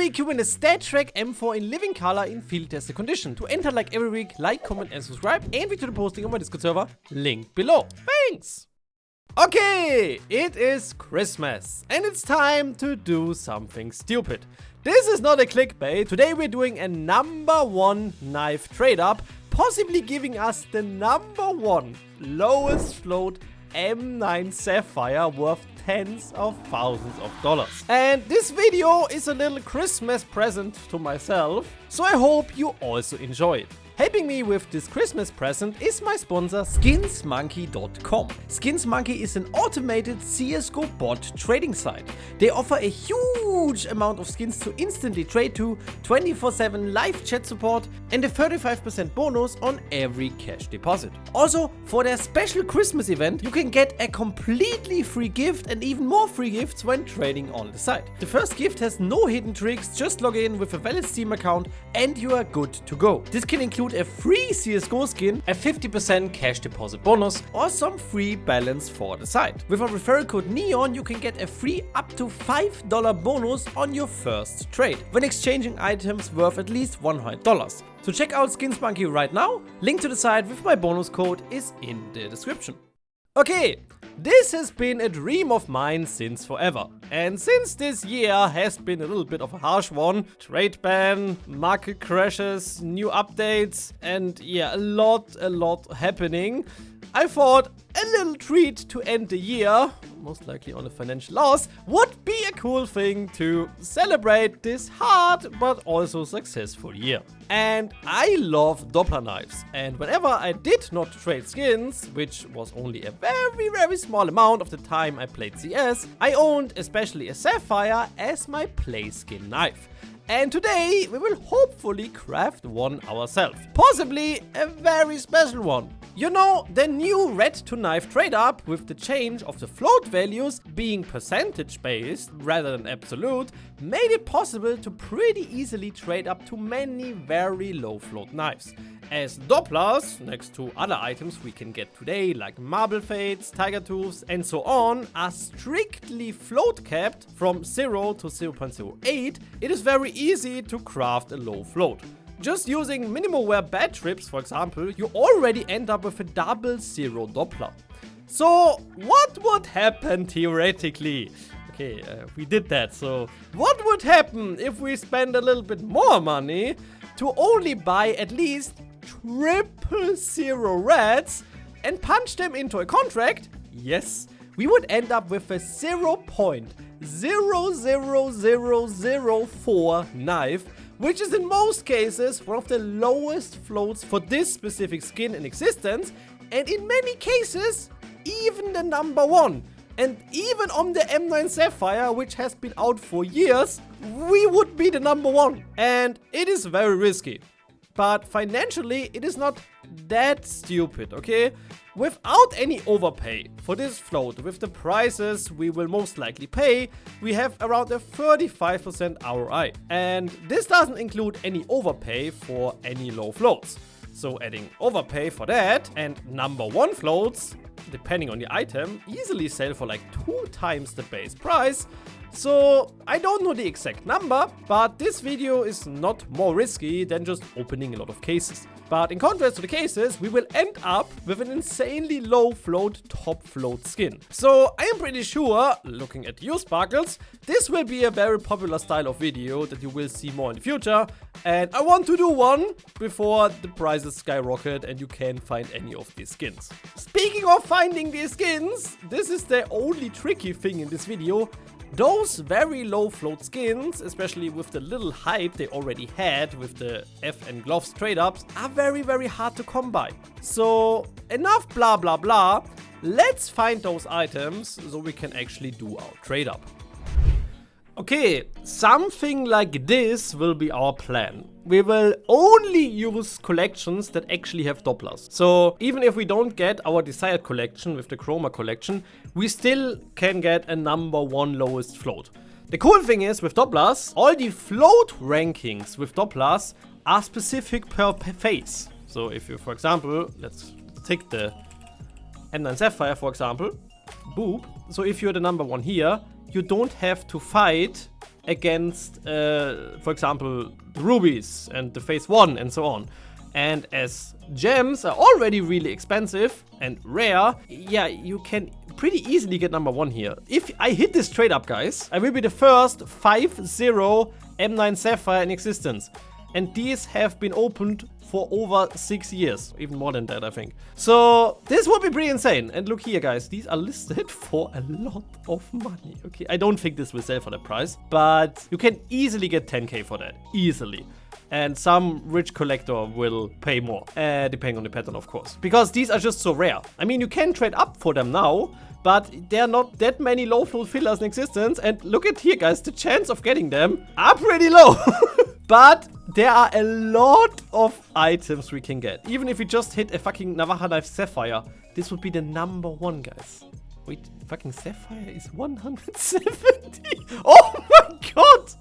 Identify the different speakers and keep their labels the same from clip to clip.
Speaker 1: week you win a Stat Track M4 in living color in field tested condition. To enter like every week, like, comment and subscribe, and to the posting on my Discord server, link below. Thanks! Okay, it is Christmas and it's time to do something stupid. This is not a clickbait. Today we're doing a #1 knife trade up, possibly giving us the #1 lowest float M9 Sapphire worth tens of thousands of dollars. And this video is a little Christmas present to myself, so I hope you also enjoy it. Helping me with this Christmas present is my sponsor skinsmonkey.com. Skinsmonkey is an automated CSGO bot trading site. They offer a huge amount of skins to instantly trade to, 24/7 live chat support, and a 35% bonus on every cash deposit. Also, for their special Christmas event, you can get a completely free gift and even more free gifts when trading on the site. The first gift has no hidden tricks, just log in with a valid Steam account and you are good to go. This can include a free CSGO skin, a 50% cash deposit bonus, or some free balance for the site. With our referral code NEON, you can get a free up to $5 bonus on your first trade when exchanging items worth at least $100. So check out Skinsmonkey right now. Link to the site with my bonus code is in the description. Okay, this has been a dream of mine since forever. And since this year has been a little bit of a harsh one, trade ban, market crashes, new updates, and yeah, a lot happening, I thought a little treat to end the year, most likely on a financial loss, would be a cool thing to celebrate this hard but also successful year. And I love Doppler knives, and whenever I did not trade skins, which was only a very small amount of the time I played CS, I owned especially a Sapphire as my play skin knife. And today we will hopefully craft one ourselves, possibly a very special one. You know, the new red to knife trade up with the change of the float values being percentage based rather than absolute made it possible to pretty easily trade up to many very low float knives. As Dopplers, next to other items we can get today like marble fades, tiger tooths and so on, are strictly float capped from 0 to 0.08, it is very easy to craft a low float. Just using minimal wear bad trips, for example, you already end up with a double zero Doppler. So what would happen theoretically? Okay, we did that, so what would happen if we spend a little bit more money to only buy at least 000 reds and punch them into a contract? Yes, we would end up with a 0.00004 knife, which is in most cases one of the lowest floats for this specific skin in existence, and in many cases even the #1. And even on the M9 Sapphire, which has been out for years, we would be the #1. And it is very risky. But financially, it is not that stupid, okay? Without any overpay for this float, with the prices we will most likely pay, we have around a 35% ROI. And this doesn't include any overpay for any low floats. So adding overpay for that and #1 floats, depending on the item, easily sell for like 2 times the base price. So I don't know the exact number, but this video is not more risky than just opening a lot of cases. But in contrast to the cases, we will end up with an insanely low float top float skin. So I am pretty sure, looking at you Sparkles, this will be a very popular style of video that you will see more in the future. And I want to do one before the prices skyrocket and you can't find any of these skins. Speaking of finding these skins, this is the only tricky thing in this video. Those very low float skins, especially with the little hype they already had with the F and gloves trade ups, are very hard to come by. So enough blah blah blah, let's find those items so we can actually do our trade up. Okay, something like this will be our plan. We will only use collections that actually have Dopplers. So even if we don't get our desired collection with the Chroma collection, we still can get a #1 lowest float. The cool thing is with Dopplers, all the float rankings with Dopplers are specific per phase. So if you, for example, let's take the M9 Sapphire for example, boop. So if you're the #1 here, you don't have to fight against, for example, the rubies and the phase 1 and so on. And as gems are already really expensive and rare, yeah, you can pretty easily get number 1 here. If I hit this trade up, guys, I will be the first 5-0 M9 Sapphire in existence. And these have been opened for over 6 years. Even more than that, I think. So this would be pretty insane. And look here, guys. These are listed for a lot of money. Okay, I don't think this will sell for that price. But you can easily get 10k for that. Easily. And some rich collector will pay more. Depending on the pattern, of course. Because these are just so rare. I mean, you can trade up for them now. But there are not that many low float fillers in existence. And look at here, guys. The chance of getting them are pretty low. But there are a lot of items we can get. Even if we just hit a fucking Navaja Knife Sapphire, this would be the number 1, guys. Wait, fucking Sapphire is 170? Oh my god!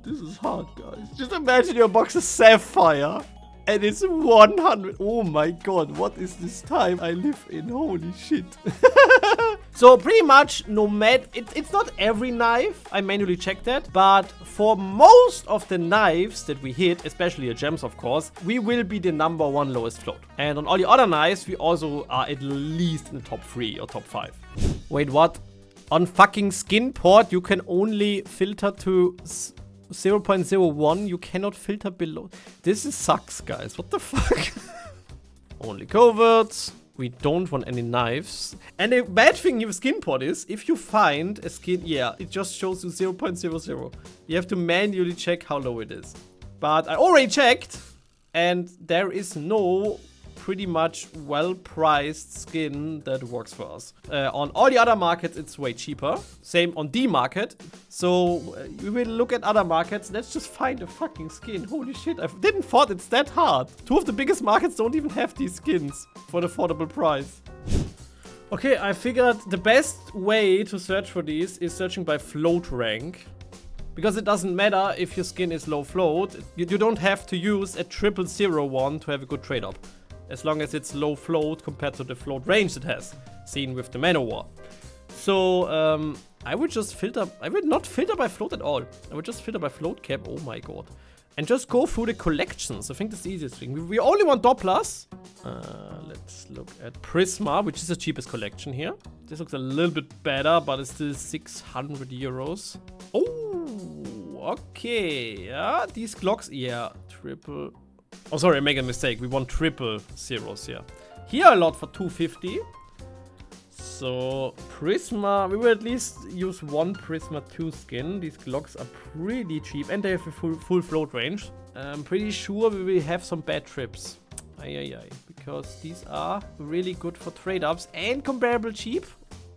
Speaker 1: This is hard, guys. Just imagine your box is Sapphire and it's 100. Oh my god, what is this time I live in? Holy shit. So pretty much it's not every knife, I manually checked that, but for most of the knives that we hit, especially the gems of course, we will be the number 1 lowest float. And on all the other knives, we also are at least in the top 3 or top 5. Wait, what? On fucking Skinport, you can only filter to 0.01, you cannot filter below. This sucks, guys. What the fuck? Only coverts. We don't want any knives. And the bad thing with Skinport is, if you find a skin, yeah, it just shows you 0.00. You have to manually check how low it is. But I already checked, and there is no pretty much well-priced skin that works for us. On all the other markets, it's way cheaper. Same on D market. So we will look at other markets. Let's just find a fucking skin. Holy shit, I didn't thought it's that hard. 2 of the biggest markets don't even have these skins for an affordable price. Okay, I figured the best way to search for these is searching by float rank. Because it doesn't matter if your skin is low float. You don't have to use a 001 to have a good trade up. As long as it's low float compared to the float range it has, seen with the Manowar. So, I would just filter. I would not filter by float at all. I would just filter by float cap. Oh my god. And just go through the collections. I think that's the easiest thing. We only want Dopplers. Let's look at Prisma, which is the cheapest collection here. This looks a little bit better, but it's still 600 euros. Oh, okay. Yeah, these Glocks. Yeah, triple. Oh, sorry, I made a mistake. We want triple zeros here. Here a lot for 250. So, Prisma. We will at least use one Prisma 2 skin. These Glocks are pretty cheap and they have a full float range. I'm pretty sure we will have some bad trips. Because these are really good for trade-ups and comparable cheap.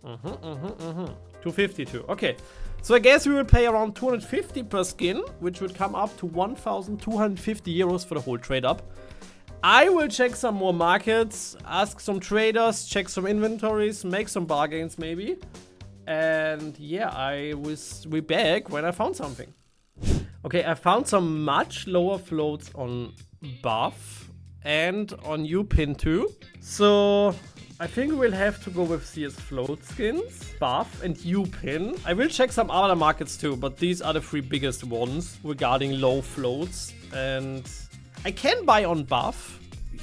Speaker 1: 252. Okay. So I guess we will pay around 250 per skin, which would come up to 1,250 euros for the whole trade up. I will check some more markets, ask some traders, check some inventories, make some bargains maybe. And yeah, I will be back when I found something. Okay, I found some much lower floats on Buff and on U-Pin too. So I think we'll have to go with CS float skins, Buff and U-Pin. I will check some other markets too, but these are the 3 biggest ones regarding low floats. And I can buy on Buff.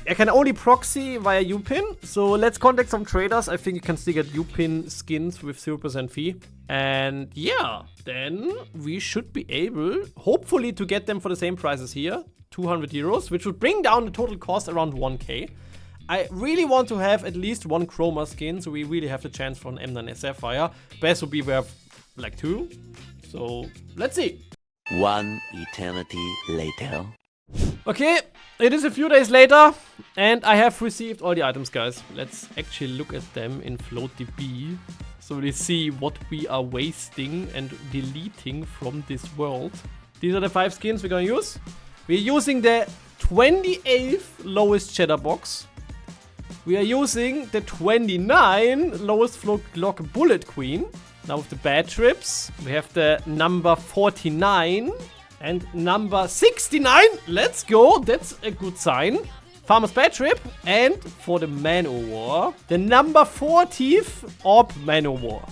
Speaker 1: I can only proxy via U-Pin. So let's contact some traders. I think you can still get U-Pin skins with 0% fee. And yeah, then we should be able, hopefully, to get them for the same price as here. 200 euros, which would bring down the total cost around 1k. I really want to have at least 1 Chroma skin, so we really have the chance for an M9 Sapphire. Best would be we have like 2. So let's see.
Speaker 2: 1 eternity later.
Speaker 1: Okay, it is a few days later, and I have received all the items, guys. Let's actually look at them in FloatDB, so we see what we are wasting and deleting from this world. These are the 5 skins we're gonna use. We're using the 28th lowest cheddar box. We are using the 29 lowest float Glock Bullet Queen. Now with the bad trips, we have the number 49 and number 69. Let's go, that's a good sign. Farmer's bad trip. And for the Manowar, the number 40th Orb Manowar.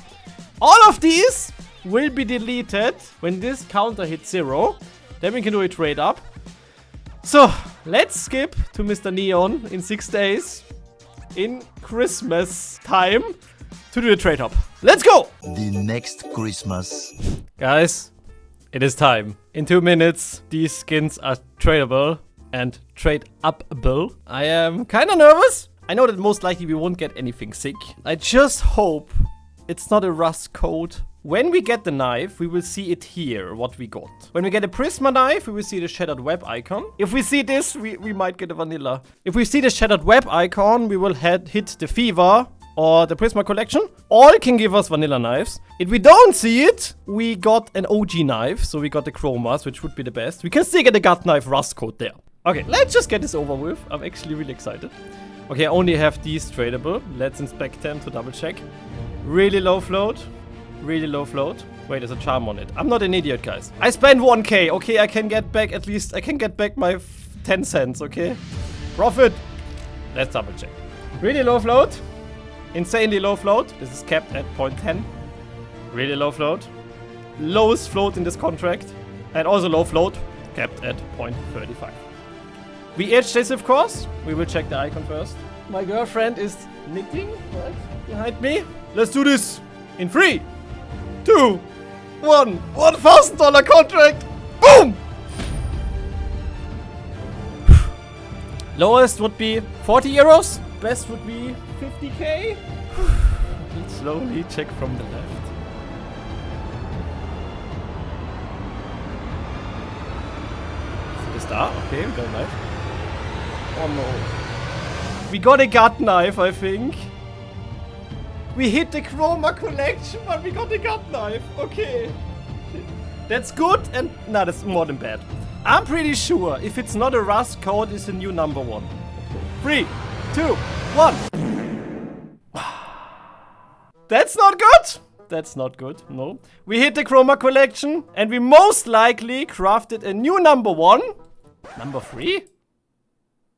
Speaker 1: All of these will be deleted when this counter hits 0. Then we can do a trade up. So, let's skip to Mr. Neon in 6 days. In Christmas time. To do a trade up. Let's go!
Speaker 3: The next Christmas.
Speaker 1: Guys, it is time. In 2 minutes, these skins are tradable and trade-upable. I am kind of nervous. I know that most likely we won't get anything sick. I just hope it's not a rust code. When we get the knife, we will see it here, what we got. When we get a Prisma knife, we will see the Shattered Web icon. If we see this, we might get a vanilla. If we see the Shattered Web icon, we will hit the Fever or the Prisma collection. All can give us vanilla knives. If we don't see it, we got an OG knife. So we got the Chromas, which would be the best. We can still get a gut knife rust code there. Okay, let's just get this over with. I'm actually really excited. Okay, I only have these tradable. Let's inspect them to double check. Really low float. Really low float. Wait, there's a charm on it. I'm not an idiot, guys. I spent 1k. Okay, I can get back at least... I can get back my 10 cents, okay? Profit. Let's double check. Really low float. Insanely low float. This is capped at 0.10. Really low float. Lowest float in this contract. And also low float. Capped at 0.35. We edge this, of course. We will check the icon first. My girlfriend is knitting right behind me. Let's do this. In 3, 2, 1. $1,000 contract. Boom! Lowest would be 40 euros. Best would be 50k. Let's slowly check from the left. Is it a star? Okay, we got a knife. Oh no. We got a gut knife, I think. We hit the Chroma collection, but we got a gut knife. Okay. That's good and... Nah, that's more than bad. I'm pretty sure if it's not a rust code, it's a new number 1. 3, 2, 1. That's not good. That's not good. No. We hit the Chroma collection and we most likely crafted a new number 1. Number 3?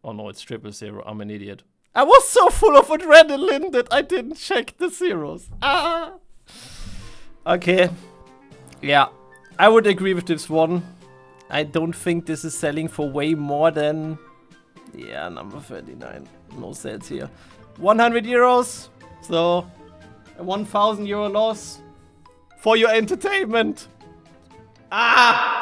Speaker 1: Oh no, it's 000. I'm an idiot. I was so full of adrenaline that I didn't check the zeros. Ah. Okay. Yeah. I would agree with this one. I don't think this is selling for way more than... Yeah, number 39. No sales here. 100 euros. So, a 1,000 euro loss for your entertainment. Ah!